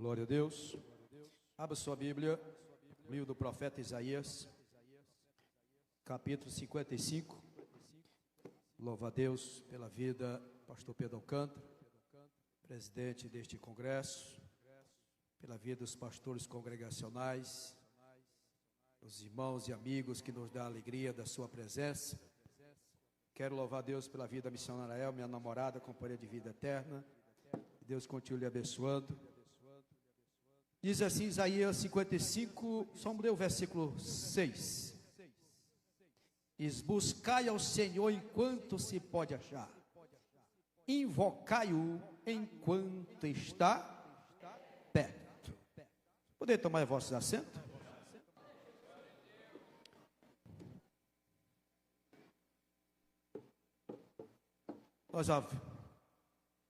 Glória a Deus. Abra sua Bíblia, livro do profeta Isaías, capítulo 55. Louva a Deus pela vida do pastor Pedro Alcântara, presidente deste congresso, pela vida dos pastores congregacionais, os irmãos e amigos que nos dão a alegria da sua presença. Quero louvar a Deus pela vida da missionária El, minha namorada, companheira de vida eterna. Deus continue lhe abençoando. Diz assim Isaías 55, só mudei o versículo 6. Diz: buscai ao Senhor enquanto se pode achar, invocai-o enquanto está perto. Poder tomar vossos assentos? Nós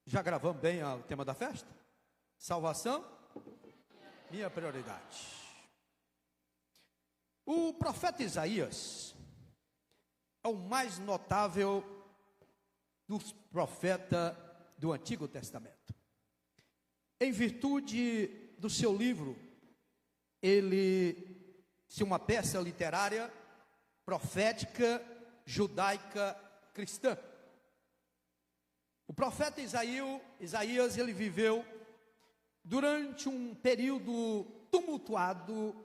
já gravamos bem o tema da festa? Salvação, minha prioridade. O profeta Isaías é o mais notável dos profetas do Antigo Testamento. Em virtude do seu livro, ele se uma peça literária, profética, judaica, cristã. O profeta Isaías, ele viveu durante um período tumultuado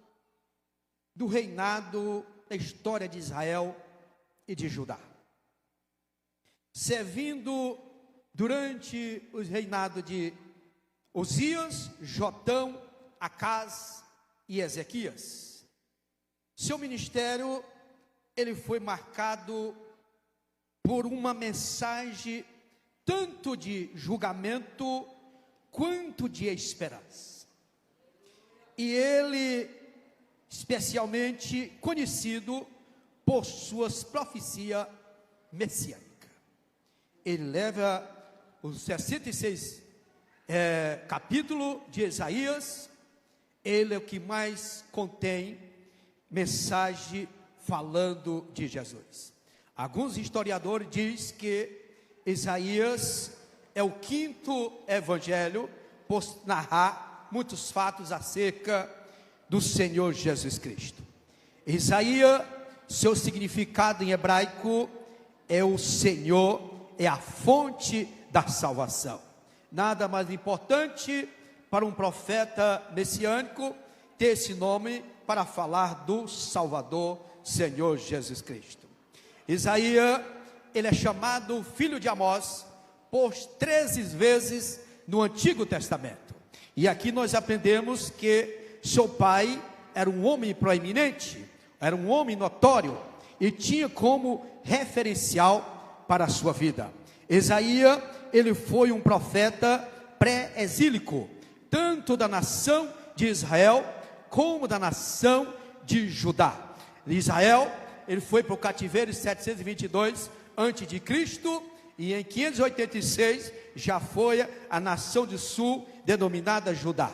do reinado da história de Israel e de Judá, servindo durante o reinado de Osias, Jotão, Acaz e Ezequias. Seu ministério, ele foi marcado por uma mensagem tanto de julgamento quanto de esperança. E ele, especialmente conhecido por suas profecias messiânicas. Ele leva os 66 capítulos de Isaías. Ele é o que mais contém mensagem falando de Jesus. Alguns historiadores dizem que Isaías é o quinto evangelho por narrar muitos fatos acerca do Senhor Jesus Cristo. Isaías, seu significado em hebraico é o Senhor, é a fonte da salvação. Nada mais importante para um profeta messiânico ter esse nome para falar do Salvador, Senhor Jesus Cristo. Isaías, ele é chamado filho de Amós por 13 vezes no Antigo Testamento. E aqui nós aprendemos que seu pai era um homem proeminente, era um homem notório e tinha como referencial para a sua vida. Isaías, ele foi um profeta pré-exílico, tanto da nação de Israel como da nação de Judá. Israel, ele foi para o cativeiro em 722 antes de Cristo, e em 586 já foi a nação do sul denominada Judá.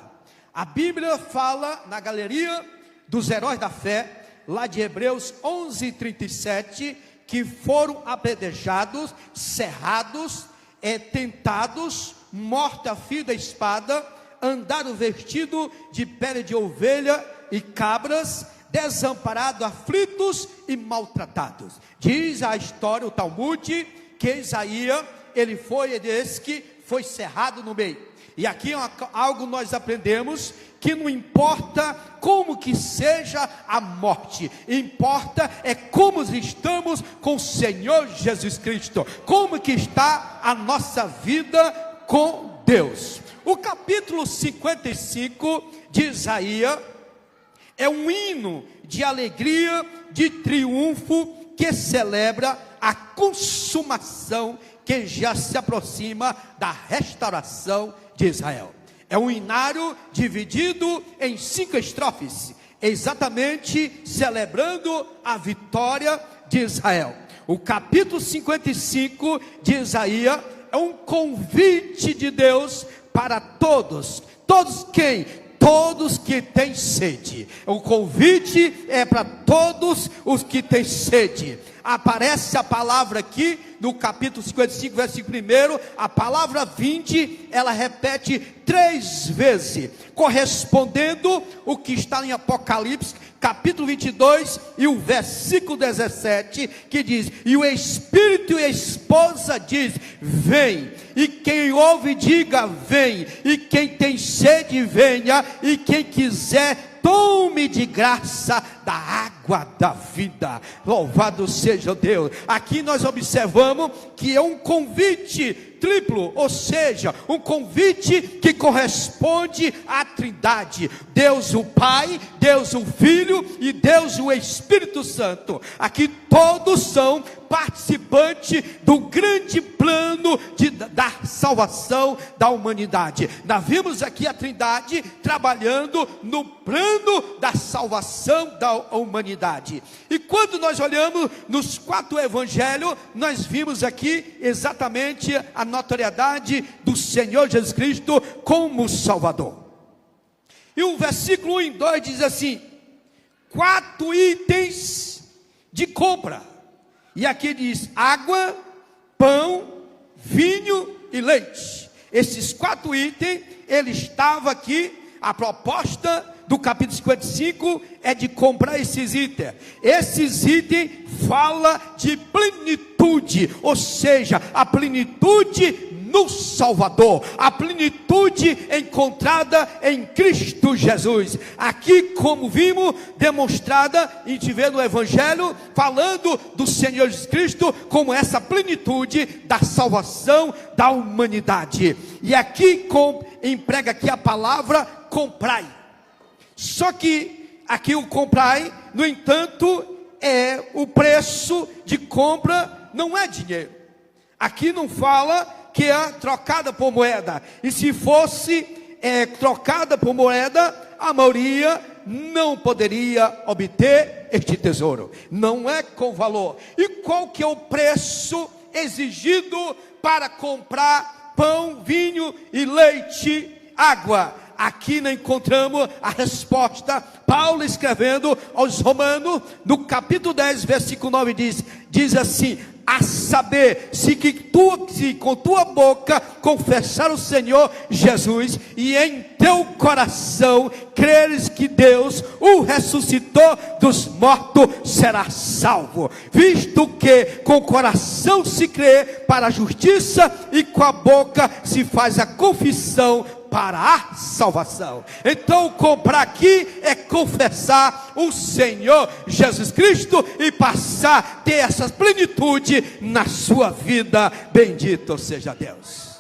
A Bíblia fala na galeria dos heróis da fé, lá de Hebreus 11:37, que foram apedrejados, cerrados, tentados, mortos a fio da espada, andaram vestidos de pele de ovelha e cabras, desamparados, aflitos e maltratados. Diz a história, o Talmud, que Isaías, ele foi desse que foi cerrado no meio. E aqui algo nós aprendemos, que não importa como que seja a morte, importa é como estamos com o Senhor Jesus Cristo, como que está a nossa vida com Deus. O capítulo 55 de Isaías é um hino de alegria, de triunfo, que celebra a consumação que já se aproxima da restauração de Israel. É um hinário dividido em 5 estrofes, exatamente celebrando a vitória de Israel. O capítulo 55 de Isaías é um convite de Deus para todos quem? Todos que têm sede. O convite é para todos os que têm sede. Aparece a palavra aqui, no capítulo 55, versículo 1, a palavra vinde, ela repete 3 vezes, correspondendo o que está em Apocalipse, capítulo 22, e o versículo 17, que diz: e o Espírito e a esposa diz, vem, e quem ouve diga, vem, e quem tem sede venha, e quem quiser tome de graça da água da vida. Louvado seja Deus. Aqui nós observamos que é um convite triplo, ou seja, um convite que corresponde à Trindade: Deus o Pai, Deus o Filho e Deus o Espírito Santo. Aqui todos são participantes do grande plano da salvação da humanidade. Nós vimos aqui a Trindade trabalhando no plano da salvação da humanidade. E quando nós olhamos nos 4 evangelhos, nós vimos aqui exatamente a notoriedade do Senhor Jesus Cristo como Salvador. E o versículo 1 e 2 diz assim: 4 itens de compra. E aqui diz: água, pão, vinho e leite. Esses 4 itens, ele estava aqui. A proposta do capítulo 55 é de comprar esses itens. Esses itens fala de plenitude, ou seja, a plenitude no Salvador, a plenitude encontrada em Cristo Jesus. Aqui, como vimos, demonstrada, a gente vê no Evangelho, falando do Senhor Jesus Cristo como essa plenitude da salvação da humanidade. E aqui emprega aqui a palavra comprai. Só que aqui o comprai, no entanto, é o preço de compra, não é dinheiro. Aqui não fala que é trocada por moeda. E se fosse trocada por moeda, a maioria não poderia obter este tesouro. Não é com valor. E qual que é o preço exigido para comprar pão, vinho e leite, água? Aqui nós encontramos a resposta. Paulo escrevendo aos Romanos, no capítulo 10, versículo 9, diz assim: a saber, se com tua boca confessar o Senhor Jesus, e em teu coração creres que Deus o ressuscitou dos mortos, serás salvo. Visto que com o coração se crê para a justiça, e com a boca se faz a confissão para a salvação. Então, comprar aqui é confessar o Senhor Jesus Cristo e passar a ter essa plenitude na sua vida. Bendito seja Deus.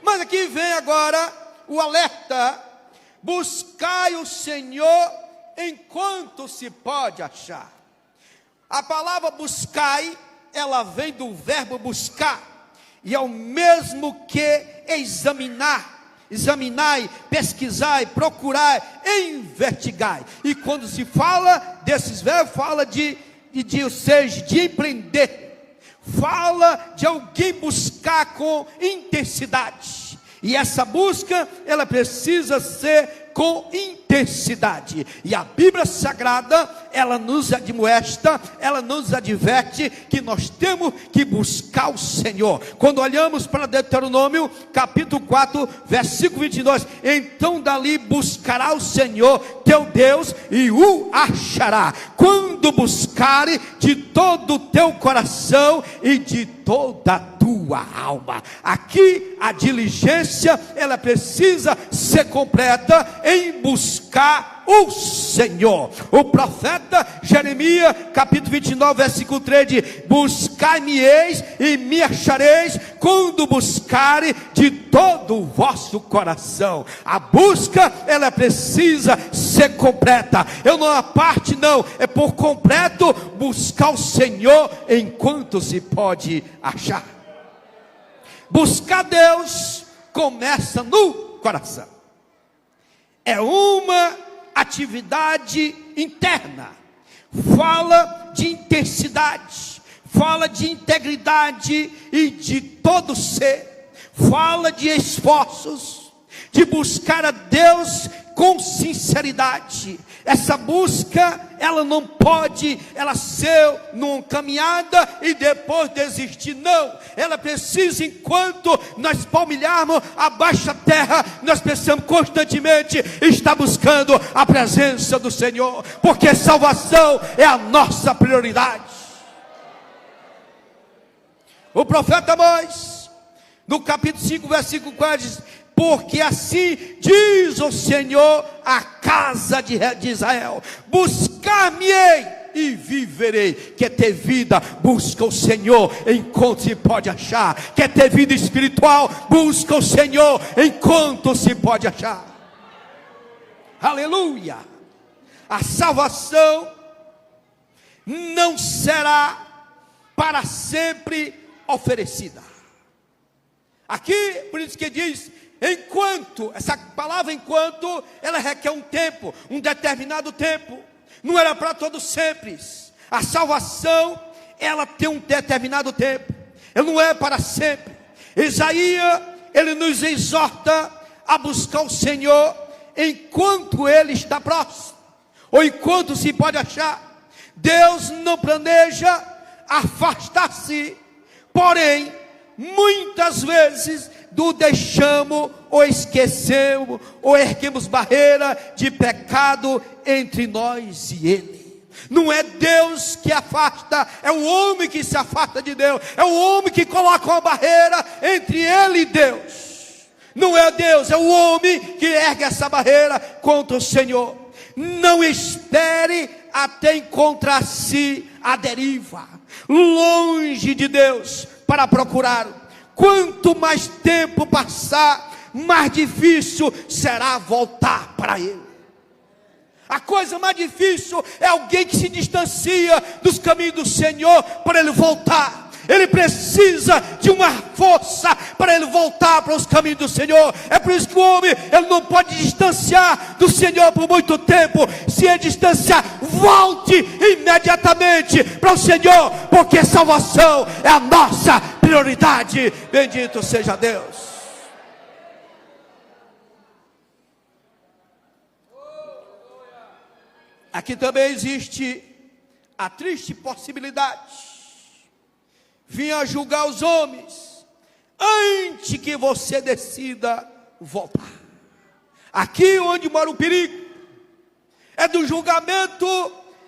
Mas aqui vem agora o alerta: buscai o Senhor enquanto se pode achar. A palavra buscai, ela vem do verbo buscar, e é o mesmo que examinar. Examinai, pesquisai, procurai, investigai. E quando se fala desses verbos, fala ou seja, de empreender. Fala de alguém buscar com intensidade. E essa busca, ela precisa ser com intensidade. E a Bíblia Sagrada, ela nos admoesta, ela nos adverte que nós temos que buscar o Senhor. Quando olhamos para Deuteronômio, capítulo 4, versículo 22, então dali buscará o Senhor teu Deus e o achará, quando buscare de todo o teu coração e de toda a tua alma. Aqui a diligência, ela precisa ser completa em buscar o Senhor. O profeta Jeremias, capítulo 29, versículo 3, diz: buscai-me-eis e me achareis, quando buscare de todo o vosso coração. A busca, ela precisa ser completa. Eu não a parte não, é por completo buscar o Senhor enquanto se pode achar. Buscar Deus começa no coração. É uma atividade interna. Fala de intensidade, fala de integridade e de todo ser. Fala de esforços, de buscar a Deus com sinceridade. Essa busca, ela não pode, ela ser numa caminhada e depois desistir, não. Ela precisa, enquanto nós palmilharmos a baixa terra, nós precisamos constantemente estar buscando a presença do Senhor, porque salvação é a nossa prioridade. O profeta Amós, no capítulo 5, versículo 4, diz: porque assim diz o Senhor à casa de Israel: buscar-me-ei e viverei. Quer ter vida, busca o Senhor enquanto se pode achar. Quer ter vida espiritual, busca o Senhor enquanto se pode achar. Aleluia. A salvação não será para sempre oferecida. Aqui, por isso que diz enquanto. Essa palavra enquanto, ela requer um tempo, um determinado tempo. Não era para todos sempre. A salvação, ela tem um determinado tempo, ela não é para sempre. Isaías, ele nos exorta a buscar o Senhor enquanto ele está próximo, ou enquanto se pode achar. Deus não planeja afastar-se, porém muitas vezes do deixamos ou esquecemos ou erguemos barreira de pecado entre nós e Ele. Não é Deus que afasta, é o homem que se afasta de Deus, é o homem que coloca uma barreira entre ele e Deus. Não é Deus, é o homem que ergue essa barreira contra o Senhor. Não espere até encontrar-se à deriva, longe de Deus, para procurá-lo. Quanto mais tempo passar, mais difícil será voltar para Ele. A coisa mais difícil é alguém que se distancia dos caminhos do Senhor para ele voltar. Ele precisa de uma força para ele voltar para os caminhos do Senhor. É por isso que o homem, ele não pode distanciar do Senhor por muito tempo. Se ele distanciar, volte imediatamente para o Senhor, porque salvação é a nossa prioridade. Bendito seja Deus. Aqui também existe a triste possibilidade: vinha julgar os homens antes que você decida voltar. Aqui onde mora o perigo é do julgamento.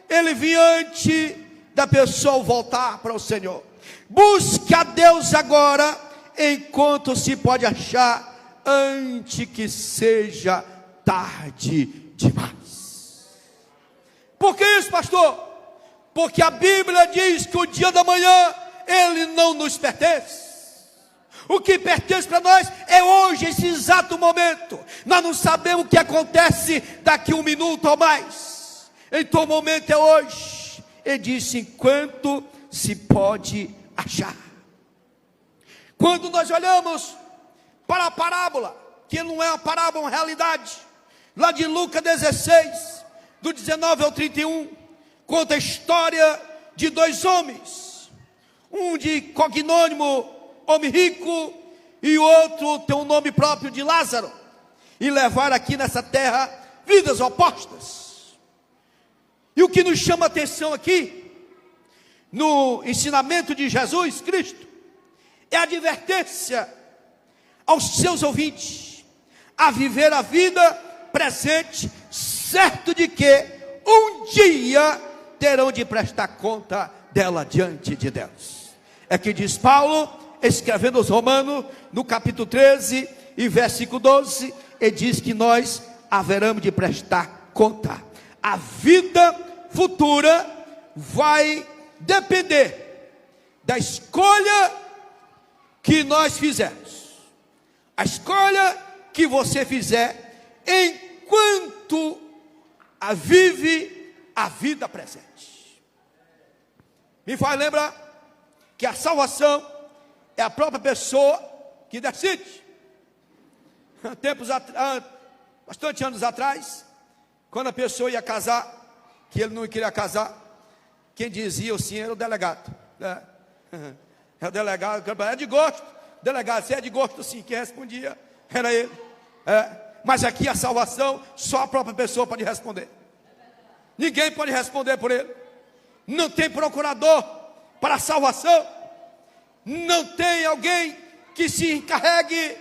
Ele vinha antes da pessoa voltar para o Senhor. Busque a Deus agora, enquanto se pode achar, antes que seja tarde demais. Por que isso, pastor? Porque a Bíblia diz que o dia da manhã, ele não nos pertence. O que pertence para nós é hoje, esse exato momento. Nós não sabemos o que acontece daqui um minuto ou mais. Então o momento é hoje. Ele disse: enquanto se pode achar. Quando nós olhamos para a parábola, que não é uma parábola, é uma realidade, lá de Lucas 16, do 19 ao 31, conta a história de dois homens. Um de cognônimo, homem rico, e o outro tem um nome próprio de Lázaro. E levaram aqui nessa terra vidas opostas. E o que nos chama a atenção aqui, no ensinamento de Jesus Cristo, é a advertência aos seus ouvintes a viver a vida presente, certo de que um dia terão de prestar conta dela diante de Deus. É que diz Paulo, escrevendo aos Romanos, no capítulo 13 e versículo 12, ele diz que nós haveremos de prestar conta. A vida futura vai depender da escolha que nós fizermos. A escolha que você fizer enquanto vive a vida presente. Me faz lembrar que a salvação é a própria pessoa que decide. Bastante anos atrás, quando a pessoa ia casar, que ele não queria casar, quem dizia assim era o delegado. É o delegado, é de gosto. Delegado, você é de gosto sim, quem respondia era ele. Mas aqui a salvação, só a própria pessoa pode responder. Ninguém pode responder por ele. Não tem procurador para a salvação. Não tem alguém que se encarregue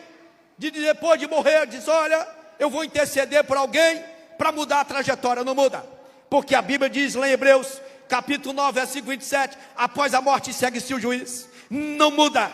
de depois de morrer, diz: olha, eu vou interceder por alguém para mudar a trajetória. Não muda. Porque a Bíblia diz lá em Hebreus, capítulo 9, versículo 27, após a morte segue-se o juiz. Não muda.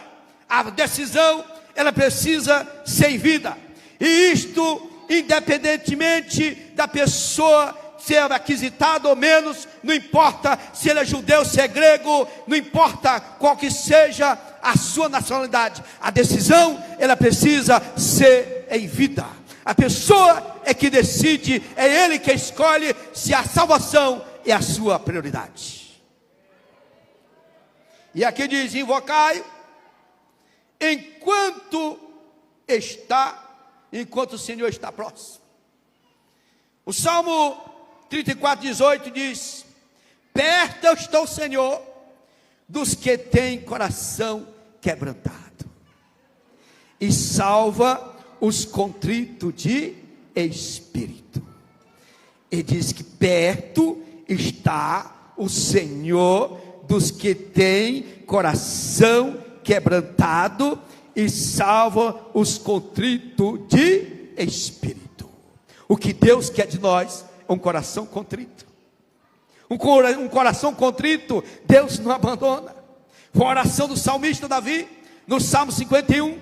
A decisão, ela precisa ser em vida. E isto, independentemente da pessoa ser requisitado ou menos, não importa se ele é judeu, se é grego, não importa qual que seja a sua nacionalidade, a decisão, ela precisa ser em vida. A pessoa é que decide, é ele que escolhe se a salvação é a sua prioridade. E aqui diz: invocai enquanto o Senhor está próximo. O Salmo 34, 18 diz: perto está o Senhor dos que têm coração quebrantado, e salva os contritos de espírito. Ele diz que perto está o Senhor dos que têm coração quebrantado, e salva os contritos de espírito. O que Deus quer de nós é um coração contrito. Um coração contrito, Deus não abandona. Foi a oração do salmista Davi, no Salmo 51.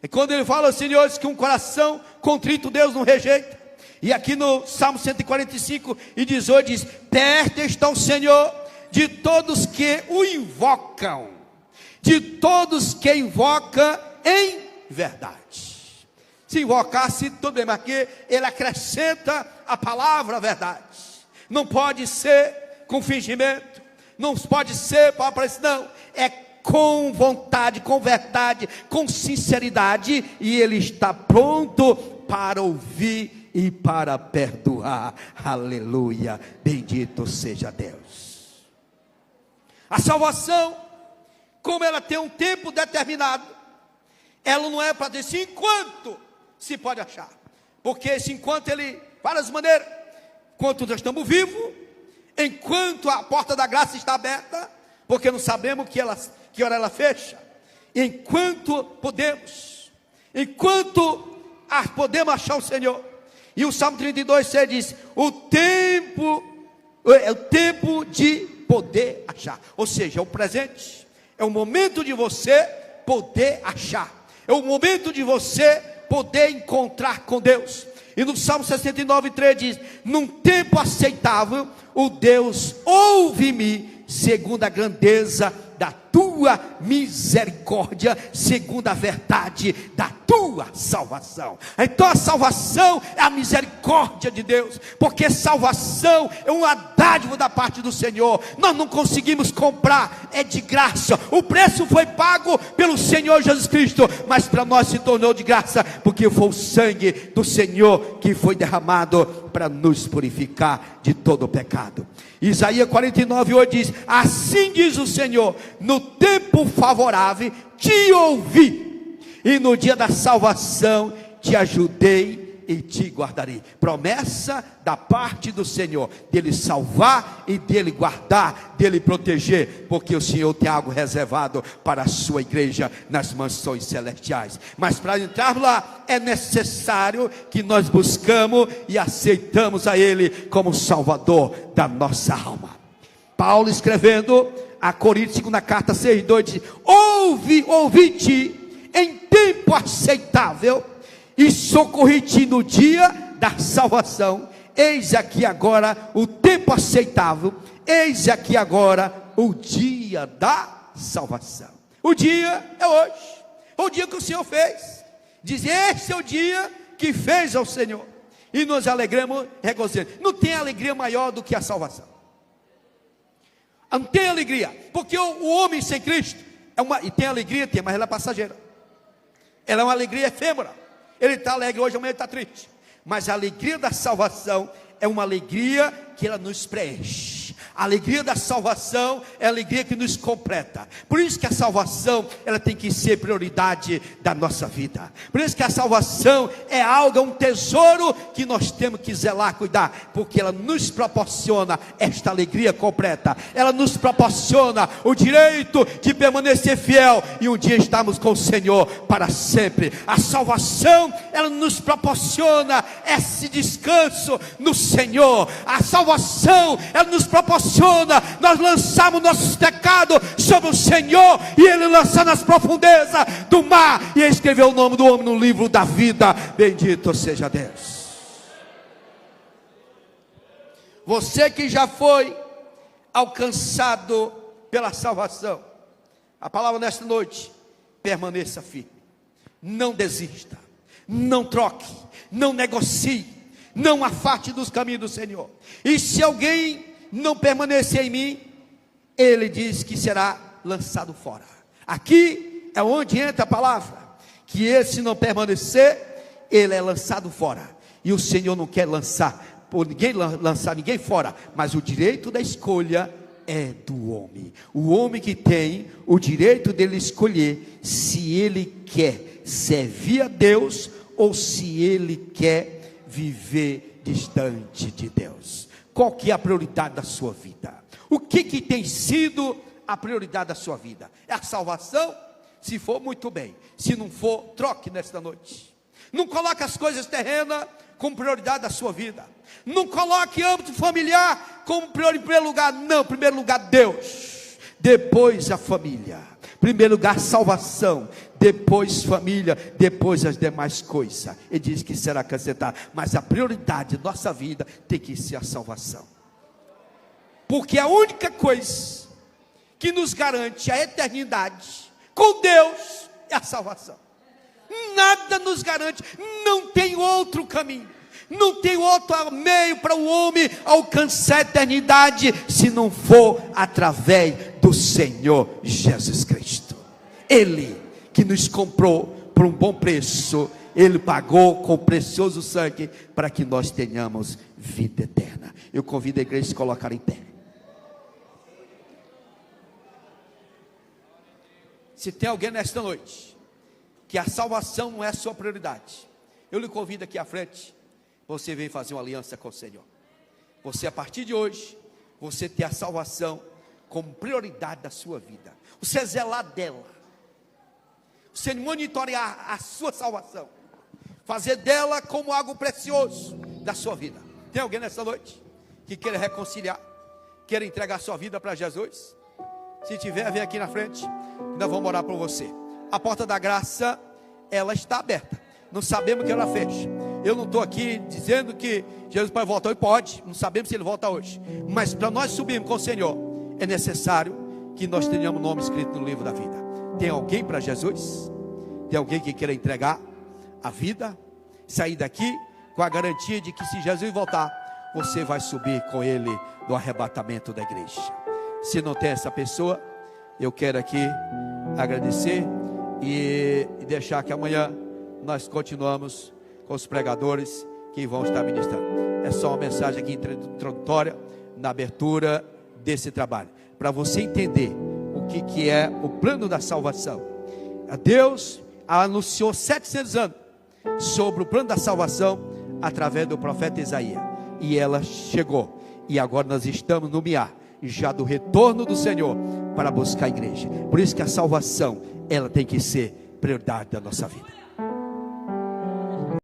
É quando ele fala, senhores, que um coração contrito Deus não rejeita. E aqui no Salmo 145 e 18 diz: perto está o Senhor de todos que o invocam, de todos que invocam em verdade. Se invocasse, tudo bem, mas aqui ele acrescenta a palavra verdade. Não pode ser com fingimento, não pode ser para aparecer, não. É com vontade, com verdade, com sinceridade, e ele está pronto para ouvir e para perdoar. Aleluia, bendito seja Deus. A salvação, como ela tem um tempo determinado, ela não é para dizer enquanto se pode achar, porque esse enquanto ele, várias maneiras, enquanto nós estamos vivos, enquanto a porta da graça está aberta, porque não sabemos que hora ela fecha, enquanto podemos achar o Senhor. E o Salmo 32, 6 diz: o tempo é o tempo de poder achar, ou seja, é o presente, é o momento de você poder achar, é o momento de você poder encontrar com Deus. E no Salmo 69, 3 diz: num tempo aceitável, o Deus ouve-me, segundo a grandeza da tua misericórdia, segundo a verdade da tua salvação. Então a salvação é a misericórdia de Deus, porque salvação é uma dádiva da parte do Senhor. Nós não conseguimos comprar, é de graça. O preço foi pago pelo Senhor Jesus Cristo, mas para nós se tornou de graça, porque foi o sangue do Senhor que foi derramado para nos purificar de todo o pecado. Isaías 49, 8 diz: assim diz o Senhor, no tempo favorável te ouvi, e no dia da salvação te ajudei e te guardarei. Promessa da parte do Senhor, dele salvar e dele guardar, dele proteger, porque o Senhor tem algo reservado para a sua igreja nas mansões celestiais. Mas para entrar lá é necessário que nós buscamos e aceitamos a Ele como Salvador da nossa alma. Paulo, escrevendo a Coríntios, segunda carta 6:2, diz: ouvi-te em tempo aceitável, e socorri-te no dia da salvação. Eis aqui agora o tempo aceitável, eis aqui agora o dia da salvação. O dia é hoje, o dia que o Senhor fez. Diz: esse é o dia que fez ao Senhor, e nos alegramos, regozijamos. Não tem alegria maior do que a salvação. Não tem alegria, porque o homem sem Cristo e tem alegria, mas ela é passageira. Ela é uma alegria efêmera. Ele está alegre hoje, amanhã ele está triste. Mas a alegria da salvação é uma alegria que ela nos preenche. A alegria da salvação é a alegria que nos completa. Por isso que a salvação, ela tem que ser prioridade da nossa vida. Por isso que a salvação é algo, é um tesouro que nós temos que zelar, cuidar, porque ela nos proporciona esta alegria completa. Ela nos proporciona o direito de permanecer fiel e um dia estarmos com o Senhor para sempre. A salvação, ela nos proporciona esse descanso no Senhor. A salvação, ela nos proporciona nós lançamos nossos pecados sobre o Senhor, e Ele lança nas profundezas do mar, e escreveu o nome do homem no livro da vida. Bendito seja Deus. Você que já foi alcançado pela salvação, a palavra nesta noite: permaneça firme, não desista, não troque, não negocie, não afaste dos caminhos do Senhor. E se alguém não permanecer em mim, ele diz que será lançado fora. Aqui é onde entra a palavra, que esse não permanecer, ele é lançado fora. E o Senhor não quer lançar ninguém fora, mas o direito da escolha é do homem. O homem que tem o direito dele escolher se ele quer servir a Deus ou se ele quer viver distante de Deus. Qual que é a prioridade da sua vida? O que tem sido a prioridade da sua vida? É a salvação? Se for, muito bem. Se não for, troque nesta noite. Não coloque as coisas terrenas como prioridade da sua vida. Não coloque âmbito familiar como primeiro lugar. Não, primeiro lugar Deus, depois a família. Primeiro lugar salvação, depois família, depois as demais coisas. Ele diz que será acrescentado, mas a prioridade da nossa vida tem que ser a salvação. Porque a única coisa que nos garante a eternidade com Deus é a salvação. Nada nos garante, não tem outro caminho, não tem outro meio para o homem alcançar a eternidade, se não for através do Senhor Jesus Cristo. Ele que nos comprou por um bom preço, Ele pagou com precioso sangue, para que nós tenhamos vida eterna. Eu convido a igreja a se colocar em pé. Se tem alguém nesta noite que a salvação não é a sua prioridade, eu lhe convido aqui à frente. Você vem fazer uma aliança com o Senhor. Você, a partir de hoje, você tem a salvação como prioridade da sua vida. Você zelar dela, você monitorear a sua salvação, fazer dela como algo precioso da sua vida. Tem alguém nessa noite que queira reconciliar, queira entregar sua vida para Jesus? Se tiver, vem aqui na frente, nós vamos orar por você. A porta da graça, ela está aberta. Não sabemos que ela fecha. Eu não estou aqui dizendo que Jesus pode voltar. Ele pode, não sabemos se ele volta hoje. Mas para nós subirmos com o Senhor, é necessário que nós tenhamos o nome escrito no livro da vida. Tem alguém para Jesus? Tem alguém que queira entregar a vida? Sair daqui com a garantia de que se Jesus voltar, você vai subir com Ele no arrebatamento da igreja. Se não tem essa pessoa, eu quero aqui agradecer e deixar que amanhã nós continuamos com os pregadores que vão estar ministrando. É só uma mensagem aqui introdutória na abertura desse trabalho, para você entender o que é o plano da salvação. Deus anunciou 700 anos sobre o plano da salvação através do profeta Isaías, e ela chegou, e agora nós estamos no mear já do retorno do Senhor para buscar a igreja. Por isso que a salvação, ela tem que ser prioridade da nossa vida.